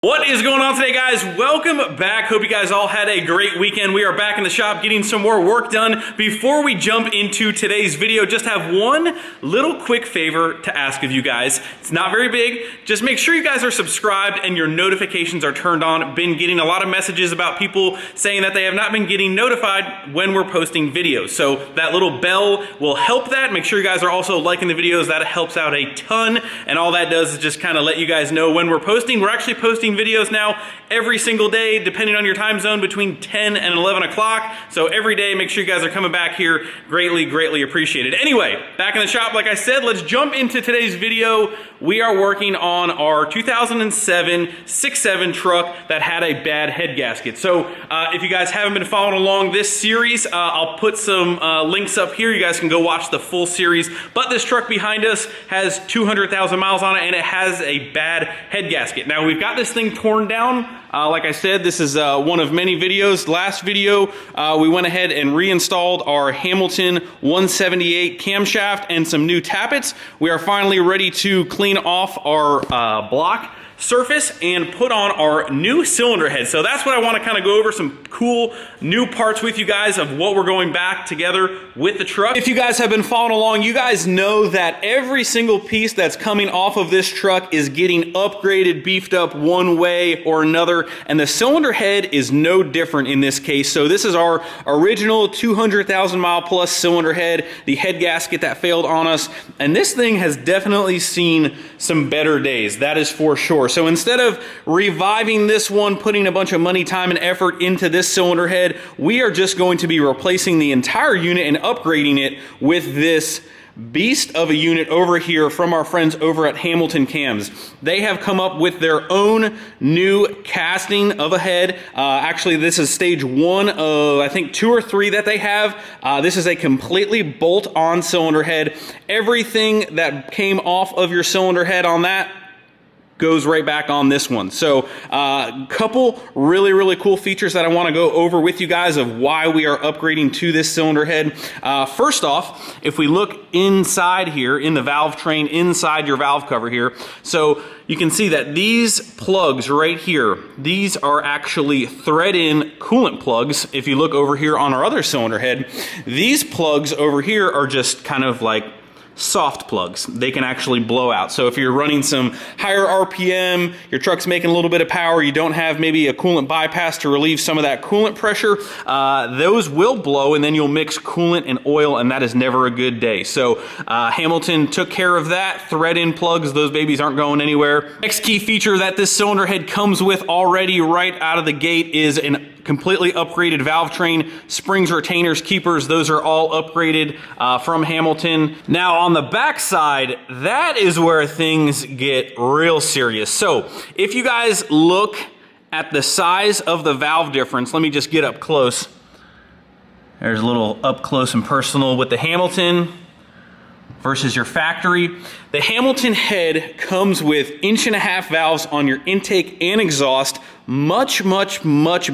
What is going on today, guys? Welcome back. Hope you guys all had a great weekend. We are back in the shop getting some more work done. Before we jump into today's video, just have one little quick favor to ask of you guys. It's not very big. Just make sure you guys are subscribed and your notifications are turned on. Been getting a lot of messages about people saying that they have not been getting notified when we're posting videos. So that little bell will help that. Make sure you guys are also liking the videos. That helps out a ton. And all that does is just kind of let you guys know when we're posting. We're actually posting videos now every single day, depending on your time zone, between 10 and 11 o'clock. So every day, make sure you guys are coming back here. Greatly appreciated. Anyway, back in the shop, like I said, let's jump into today's video. We are working on our 2007 6.7 truck that had a bad head gasket. So if you guys haven't been following along this series, I'll put some links up here. You guys can go watch the full series. But this truck behind us has 200,000 miles on it, and it has a bad head gasket. Now, we've got this thing torn down. Like I said, this is one of many videos. Last video, we went ahead and reinstalled our Hamilton 178 camshaft and some new tappets. We are finally ready to clean off our block surface and put on our new cylinder head. So that's what I want to kind of go over, some cool new parts with you guys of what we're going back together with the truck. If you guys have been following along, you guys know that every single piece that's coming off of this truck is getting upgraded, beefed up one way or another, and the cylinder head is no different in this case. So this is our original 200,000 mile plus cylinder head, the head gasket that failed on us, and this thing has definitely seen some better days, that is for sure. So instead of reviving this one, putting a bunch of money, time, and effort into this cylinder head, we are just going to be replacing the entire unit and upgrading it with this beast of a unit over here from our friends over at Hamilton Cams. They have come up with their own new casting of a head. Actually, this is stage one of, I think, 2 or 3 that they have. This is a completely bolt-on cylinder head. Everything that came off of your cylinder head on that goes right back on this one. So a couple really cool features that I want to go over with you guys of why we are upgrading to this cylinder head. First off, if we look inside here in the valve train, inside your valve cover here, so you can see that these plugs right here, these are actually thread-in coolant plugs. If you look over here on our other cylinder head, these plugs over here are just kind of like soft plugs. They can actually blow out. So if you're running some higher RPM, your truck's making a little bit of power, you don't have maybe a coolant bypass to relieve some of that coolant pressure, those will blow, and then you'll mix coolant and oil, and that is never a good day. So Hamilton took care of that. Thread-in plugs, those babies aren't going anywhere. Next key feature that this cylinder head comes with already right out of the gate is an completely upgraded valve train, springs, retainers, keepers. Those are all upgraded from Hamilton. Now on the back side, that is where things get real serious. So if you guys look at the size of the valve difference, let me just get up close. There's a little up close and personal with the Hamilton versus your factory. The Hamilton head comes with 1.5-inch valves on your intake and exhaust, much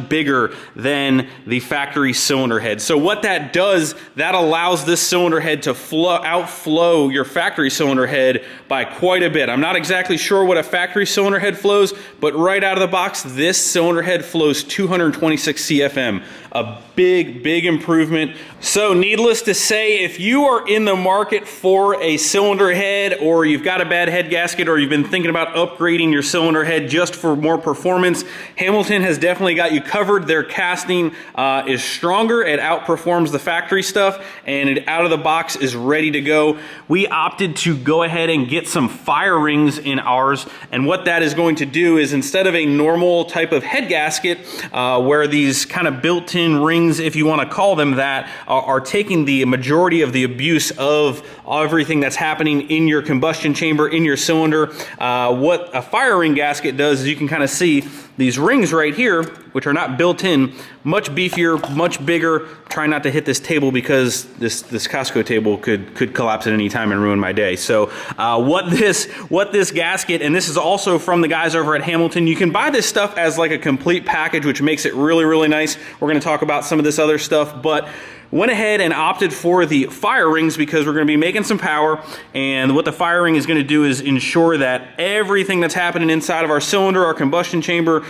bigger than the factory cylinder head. So what that does, that allows this cylinder head to outflow your factory cylinder head by quite a bit. I'm not exactly sure what a factory cylinder head flows, but right out of the box, this cylinder head flows 226 CFM. A big improvement. So needless to say, if you are in the market for a cylinder head, or you've got a bad head gasket, or you've been thinking about upgrading your cylinder head just for more performance, Hamilton has definitely got you covered. Their casting is stronger. It outperforms the factory stuff, and it out of the box is ready to go. We opted to go ahead and get some fire rings in ours, and what that is going to do is, instead of a normal type of head gasket where these kind of built-in rings, if you want to call them that, are taking the majority of the abuse of everything that's happening in your combustion chamber, in your cylinder. What a fire ring gasket does is you can kind of see these rings right here, which are not built in, much beefier, much bigger. Try not to hit this table because this Costco table could collapse at any time and ruin my day. So what this gasket, and this is also from the guys over at Hamilton, you can buy this stuff as like a complete package, which makes it really nice. We're going to talk about some of this other stuff, but went ahead and opted for the fire rings because we're going to be making some power, and what the fire ring is going to do is ensure that everything that's happening inside of our cylinder, our combustion chamber,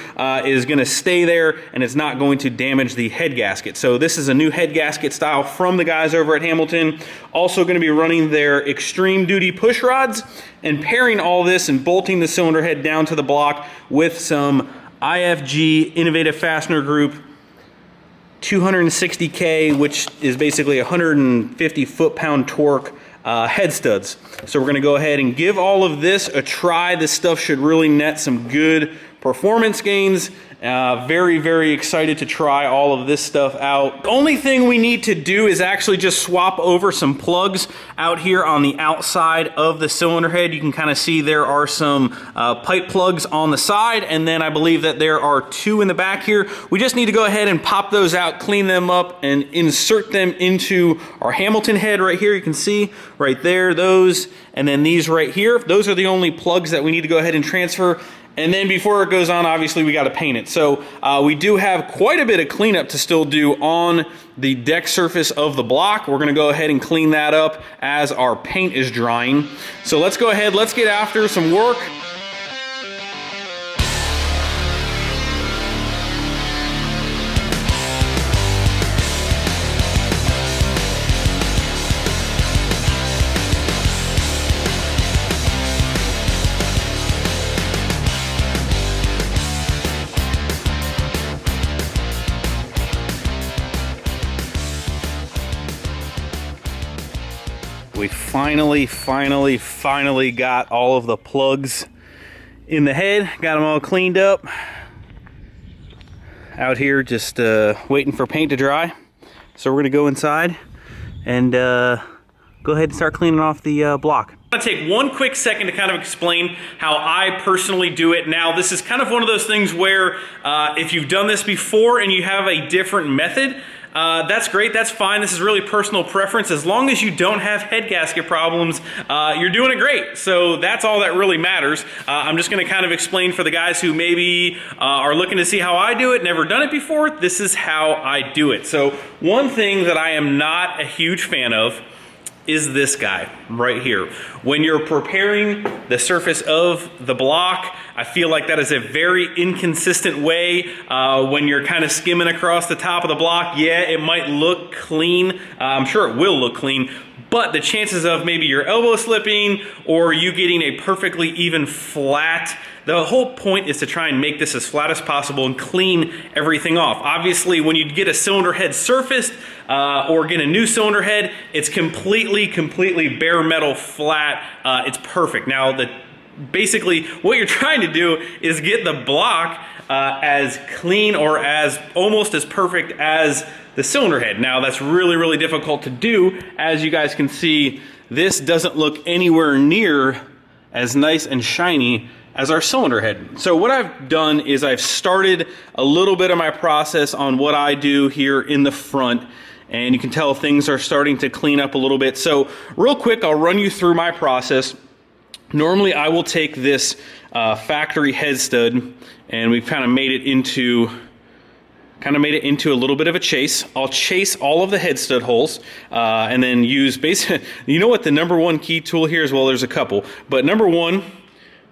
is going to stay there, and it's not going to damage the head gasket. So this is a new head gasket style from the guys over at Hamilton. Also going to be running their extreme duty push rods and pairing all this and bolting the cylinder head down to the block with some IFG Innovative Fastener Group 260K, which is basically 150 foot-pound torque head studs. So we're going to go ahead and give all of this a try. This stuff should really net some good performance gains. Very, very excited to try all of this stuff out. The only thing we need to do is actually just swap over some plugs out here on the outside of the cylinder head. You can kind of see there are some pipe plugs on the side, and then I believe that there are 2 in the back here. We just need to go ahead and pop those out, clean them up, and insert them into our Hamilton head right here. You can see right there, those, and then these right here. Those are the only plugs that we need to go ahead and transfer. And then before it goes on, obviously we got to paint it. So we do have quite a bit of cleanup to still do on the deck surface of the block. We're going to go ahead and clean that up as our paint is drying. So let's go ahead, let's get after some work. We finally got all of the plugs in the head, got them all cleaned up. Out here just waiting for paint to dry. So we're gonna go inside and go ahead and start cleaning off the block. I'm gonna take one quick second to kind of explain how I personally do it. Now, this is kind of one of those things where if you've done this before and you have a different method, that's great, that's fine. This is really personal preference. As long as you don't have head gasket problems, you're doing it great. So that's all that really matters. I'm just gonna kind of explain for the guys who maybe are looking to see how I do it, never done it before, this is how I do it. So one thing that I am not a huge fan of is this guy right here. When you're preparing the surface of the block, I feel like that is a very inconsistent way. When you're kind of skimming across the top of the block, yeah, it might look clean. I'm sure it will look clean, but the chances of maybe your elbow slipping or you getting a perfectly even flat, the whole point is to try and make this as flat as possible and clean everything off. Obviously, when you get a cylinder head surfaced or get a new cylinder head, it's completely bare metal flat. It's perfect. Now, basically what you're trying to do is get the block as clean or as almost as perfect as the cylinder head. Now, that's really difficult to do. As you guys can see, this doesn't look anywhere near as nice and shiny as our cylinder head. So what I've done is I've started a little bit of my process on what I do here in the front, and you can tell things are starting to clean up a little bit. So real quick, I'll run you through my process. Normally I will take this factory head stud, and we've kind of made it into a little bit of a chase. I'll chase all of the head stud holes and then use basically, you know what the number one key tool here is? Well, there's a couple, but number one,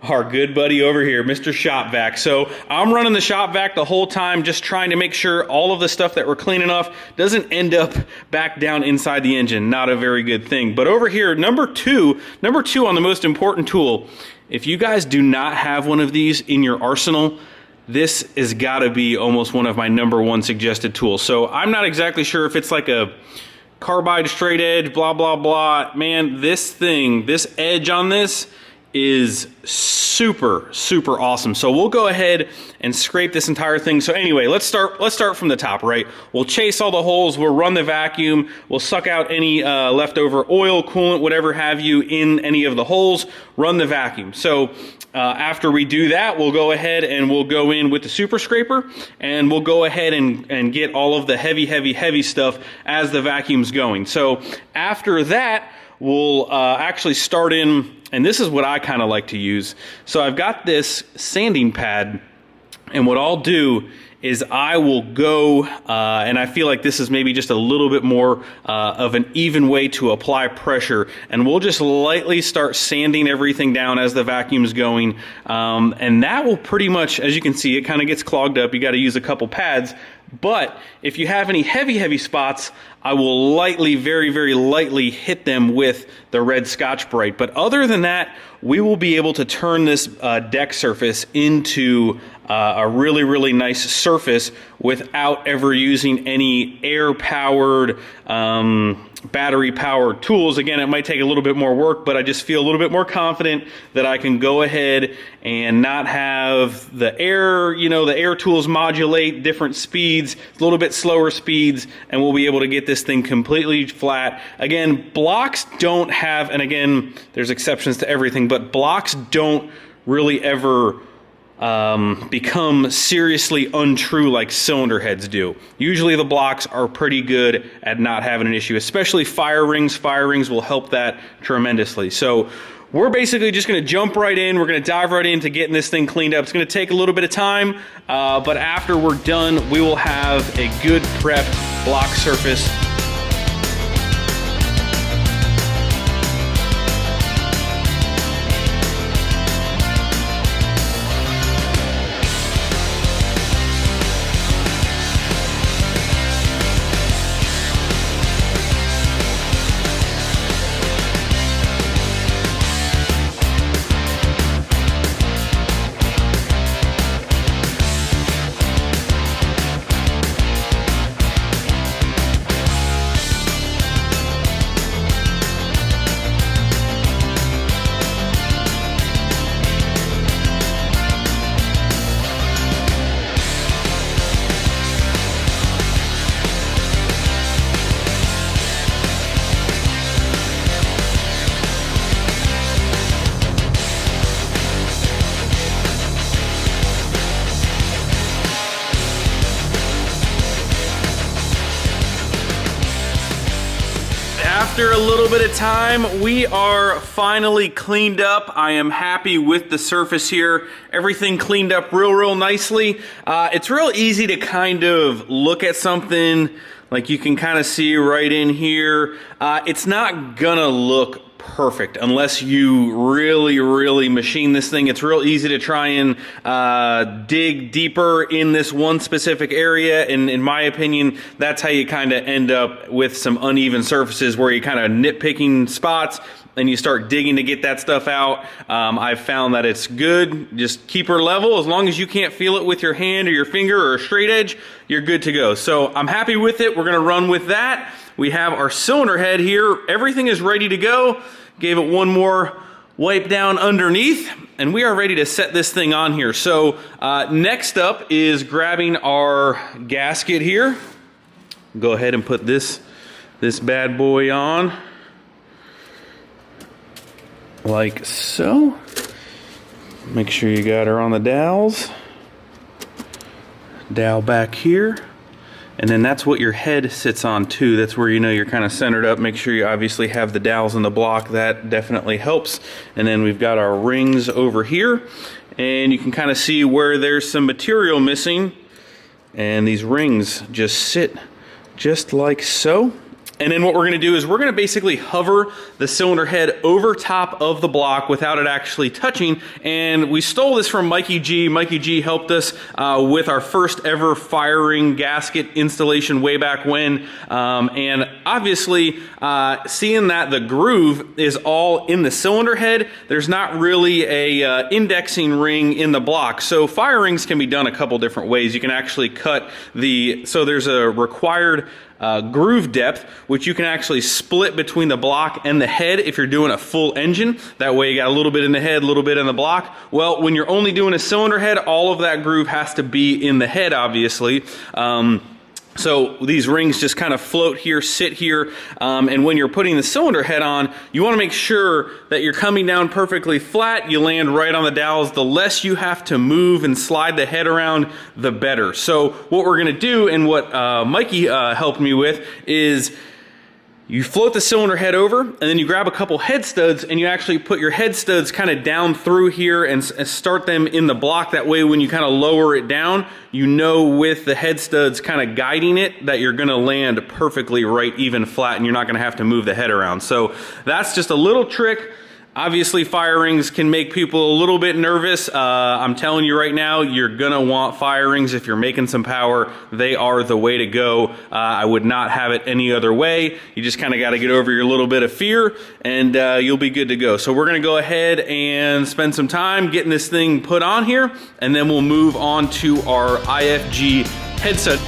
our good buddy over here, Mr. Shop Vac. So I'm running the Shop Vac the whole time, just trying to make sure all of the stuff that we're cleaning off doesn't end up back down inside the engine. Not a very good thing. But over here, number two on the most important tool, if you guys do not have one of these in your arsenal, this has got to be almost one of my number one suggested tools. So I'm not exactly sure if it's like a carbide straight edge, blah, blah, blah. Man, this thing, this edge on this is super awesome. So we'll go ahead and scrape this entire thing. So anyway, let's start from the top, right? We'll chase all the holes, we'll run the vacuum, we'll suck out any leftover oil, coolant, whatever have you in any of the holes, run the vacuum. So after we do that, we'll go ahead and we'll go in with the super scraper, and we'll go ahead and get all of the heavy stuff as the vacuum's going. So after that, we'll actually start in, and this is what I kind of like to use. So I've got this sanding pad And what I'll do is I will go, and I feel like this is maybe just a little bit more of an even way to apply pressure, and we'll just lightly start sanding everything down as the vacuum's going, and that will pretty much, as you can see, it kind of gets clogged up. You got to use a couple pads, but if you have any heavy spots, I will lightly, very, very lightly hit them with the red Scotch-Brite. But other than that, we will be able to turn this deck surface into a really, really nice surface without ever using any air-powered, battery-powered tools. Again, it might take a little bit more work, but I just feel a little bit more confident that I can go ahead and not have the air, you know, the air tools modulate different speeds, a little bit slower speeds, and we'll be able to get this thing completely flat. Again, blocks don't have, and again, there's exceptions to everything, but blocks don't really ever become seriously untrue like cylinder heads do. Usually the blocks are pretty good at not having an issue, especially fire rings. Fire rings will help that tremendously. So we're basically just going to jump right in. We're going to dive right into getting this thing cleaned up. It's going to take a little bit of time, but after we're done, we will have a good prepped block surface. After a little bit of time, we are finally cleaned up. I am happy with the surface here. Everything cleaned up real nicely. It's real easy to kind of look at something, like you can kind of see right in here. It's not gonna look perfect unless you really machine this thing. It's real easy to try and dig deeper in this one specific area, and in my opinion, that's how you kind of end up with some uneven surfaces where you kind of nitpicking spots and you start digging to get that stuff out. I've found that it's good. Just keep her level. As long as you can't feel it with your hand or your finger or a straight edge, you're good to go. So I'm happy with it. We're gonna run with that. We have our cylinder head here. Everything is ready to go. Gave it one more wipe down underneath, and we are ready to set this thing on here. So next up is grabbing our gasket here. Go ahead and put this bad boy on. Like so. Make sure you got her on the dowels. Dowel back here. And then that's what your head sits on too. That's where you know you're kind of centered up. Make sure you obviously have the dowels in the block. That definitely helps. And then we've got our rings over here. And you can kind of see where there's some material missing. And these rings just sit just like so. And then what we're going to do is we're going to basically hover the cylinder head over top of the block without it actually touching. And we stole this from Mikey G. Mikey G helped us with our first ever firing gasket installation way back when. And obviously, seeing that the groove is all in the cylinder head, there's not really a indexing ring in the block. So firings can be done a couple different ways. You can actually cut so there's a required groove depth, which you can actually split between the block and the head if you're doing a full engine. That way you got a little bit in the head, a little bit in the block. Well, when you're only doing a cylinder head, all of that groove has to be in the head, obviously. So these rings just kind of float here, sit here, and when you're putting the cylinder head on, you want to make sure that you're coming down perfectly flat. You land right on the dowels. The less you have to move and slide the head around, the better. So what we're going to do, and what Mikey helped me with, is You float the cylinder head over, and then you grab a couple head studs, and you actually put your head studs kind of down through here and start them in the block. That way, when you kind of lower it down, you know with the head studs kind of guiding it that you're gonna land perfectly right, even flat, and you're not gonna have to move the head around. So that's just a little trick. Obviously, fire rings can make people a little bit nervous. I'm telling you right now, you're gonna want fire rings if you're making some power. They are the way to go. I would not have it any other way. You just kind of got to get over your little bit of fear, and you'll be good to go. So we're gonna go ahead and spend some time getting this thing put on here, and then we'll move on to our IFG headset.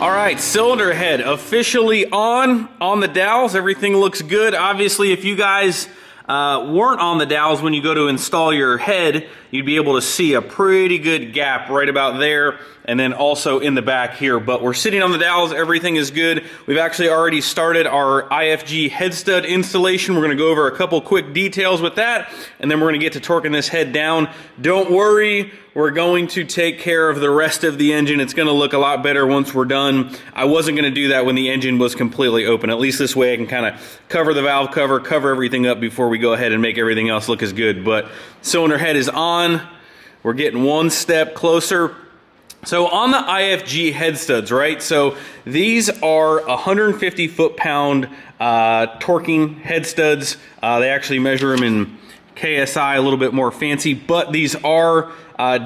All right, cylinder head officially on the dowels. Everything looks good. Obviously, if you guys weren't on the dowels when you go to install your head, you'd be able to see a pretty good gap right about there, and then also in the back here. But we're sitting on the dowels, everything is good. We've actually already started our IFG head stud installation. We're gonna go over a couple quick details with that, and then we're gonna get to torquing this head down. Don't worry, we're going to take care of the rest of the engine. It's gonna look a lot better once we're done. I wasn't gonna do that when the engine was completely open. At least this way I can kind of cover the valve cover, cover everything up before we go ahead and make everything else look as good. But cylinder head is on. We're getting one step closer. So on the IFG head studs, right? So these are 150 foot-pound torquing head studs. They actually measure them in KSI, a little bit more fancy, but these are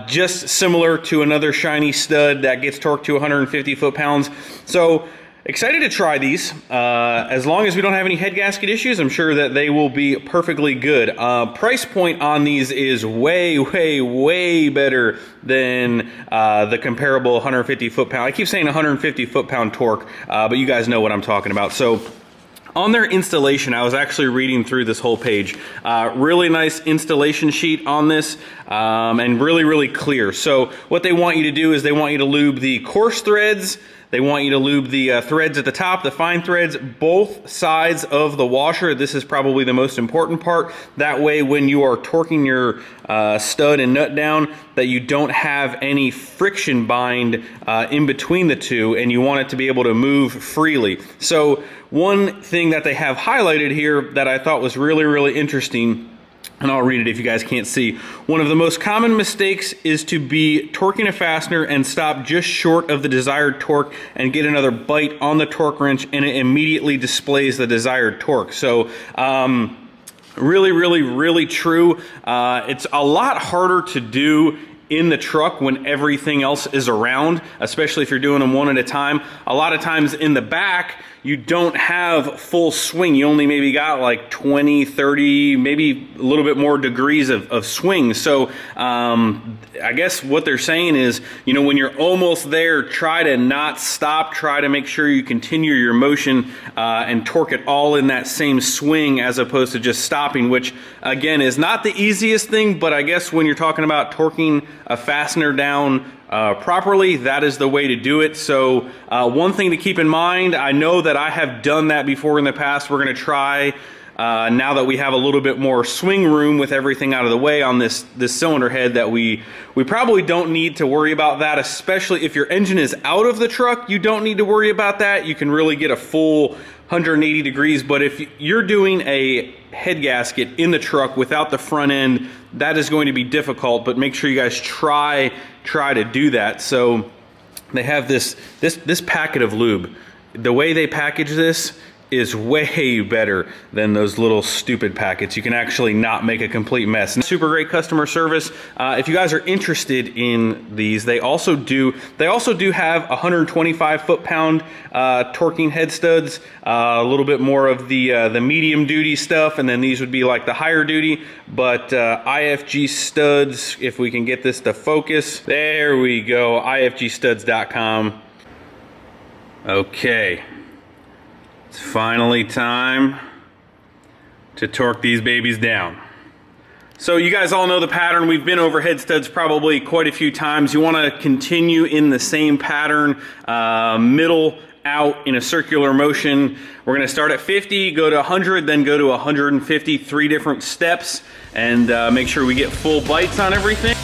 just similar to another shiny stud that gets torqued to 150 foot-pounds. So excited to try these. As long as we don't have any head gasket issues, I'm sure that they will be perfectly good. Price point on these is way, way, way better than the comparable 150 foot-pound. I keep saying 150 foot-pound torque, but you guys know what I'm talking about. So on their installation, I was actually reading through this whole page. Really nice installation sheet on this, and really, really clear. So what they want you to do is they want you to lube the coarse threads. They want you to lube the threads at the top, the fine threads, both sides of the washer. This is probably the most important part. That way, when you are torquing your stud and nut down, that you don't have any friction bind in between the two, and you want it to be able to move freely. So one thing that they have highlighted here that I thought was really, really interesting, and I'll read it if you guys can't see. One of the most common mistakes is to be torquing a fastener and stop just short of the desired torque and get another bite on the torque wrench, and it immediately displays the desired torque. So really, really, really true. It's a lot harder to do in the truck when everything else is around, especially if you're doing them one at a time. A lot of times in the back, you don't have full swing. You only maybe got like 20, 30, maybe a little bit more degrees of swing. So I guess what they're saying is, you know, when you're almost there, try to not stop. Try to make sure you continue your motion and torque it all in that same swing as opposed to just stopping, which again is not the easiest thing, but I guess when you're talking about torquing a fastener down properly, that is the way to do it. So one thing to keep in mind, I know that I have done that before in the past. We're going to try now that we have a little bit more swing room with everything out of the way on this cylinder head, that we probably don't need to worry about that, especially if your engine is out of the truck. You don't need to worry about that. You can really get a full 180 degrees, but if you're doing a head gasket in the truck without the front end, that is going to be difficult, but make sure you guys try to do that. So they have this packet of lube. The way they package this is way better than those little stupid packets. You can actually not make a complete mess. Super great customer service. If you guys are interested in these, they also do have 125 foot-pound torquing head studs, a little bit more of the medium duty stuff, and then these would be like the higher duty. But IFG studs, if we can get this to focus, there we go, ifgstuds.com. Okay, it's finally time to torque these babies down. So you guys all know the pattern. We've been over head studs probably quite a few times. You want to continue in the same pattern, middle out in a circular motion. We're going to start at 50, go to 100, then go to 150, 3 different steps, and make sure we get full bites on everything.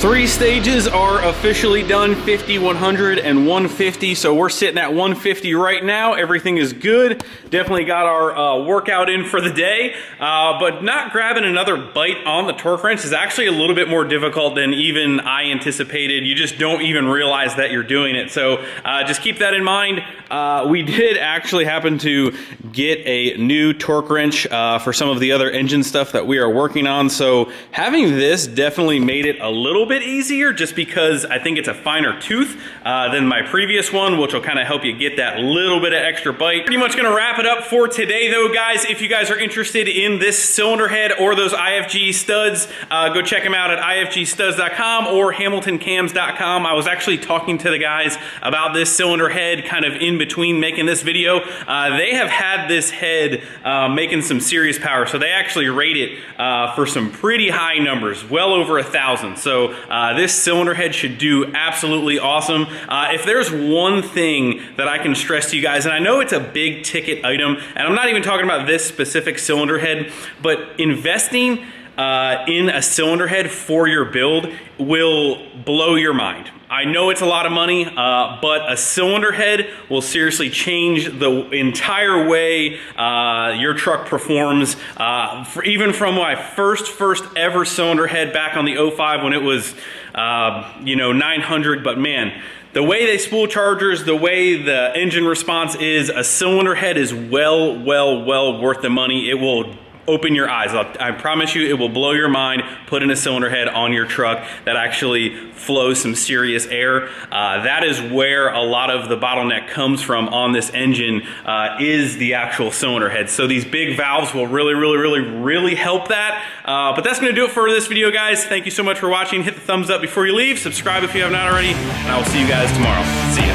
Three stages are officially done, 50, 100, and 150. So we're sitting at 150 right now. Everything is good. Definitely got our workout in for the day. But not grabbing another bite on the torque wrench is actually a little bit more difficult than even I anticipated. You just don't even realize that you're doing it. So just keep that in mind. We did actually happen to get a new torque wrench for some of the other engine stuff that we are working on. So having this definitely made it a little bit easier, just because I think it's a finer tooth than my previous one, which will kind of help you get that little bit of extra bite. Pretty much gonna wrap it up for today though, guys. If you guys are interested in this cylinder head or those IFG studs, go check them out at ifgstuds.com or hamiltoncams.com. I was actually talking to the guys about this cylinder head kind of in between making this video. They have had this head making some serious power, so they actually rate it for some pretty high numbers, well over 1,000. So this cylinder head should do absolutely awesome. If there's one thing that I can stress to you guys, and I know it's a big ticket item, and I'm not even talking about this specific cylinder head, but investing in a cylinder head for your build will blow your mind. I know it's a lot of money, but a cylinder head will seriously change the entire way your truck performs. Even from my first ever cylinder head back on the 05 when it was, 900, but man, the way they spool chargers, the way the engine response is, a cylinder head is well worth the money. It will open your eyes. I promise you, it will blow your mind putting a cylinder head on your truck that actually flows some serious air. That is where a lot of the bottleneck comes from on this engine, is the actual cylinder head. So these big valves will really help that. But that's gonna do it for this video, guys. Thank you so much for watching. Hit the thumbs up before you leave. Subscribe if you have not already, and I will see you guys tomorrow. See you.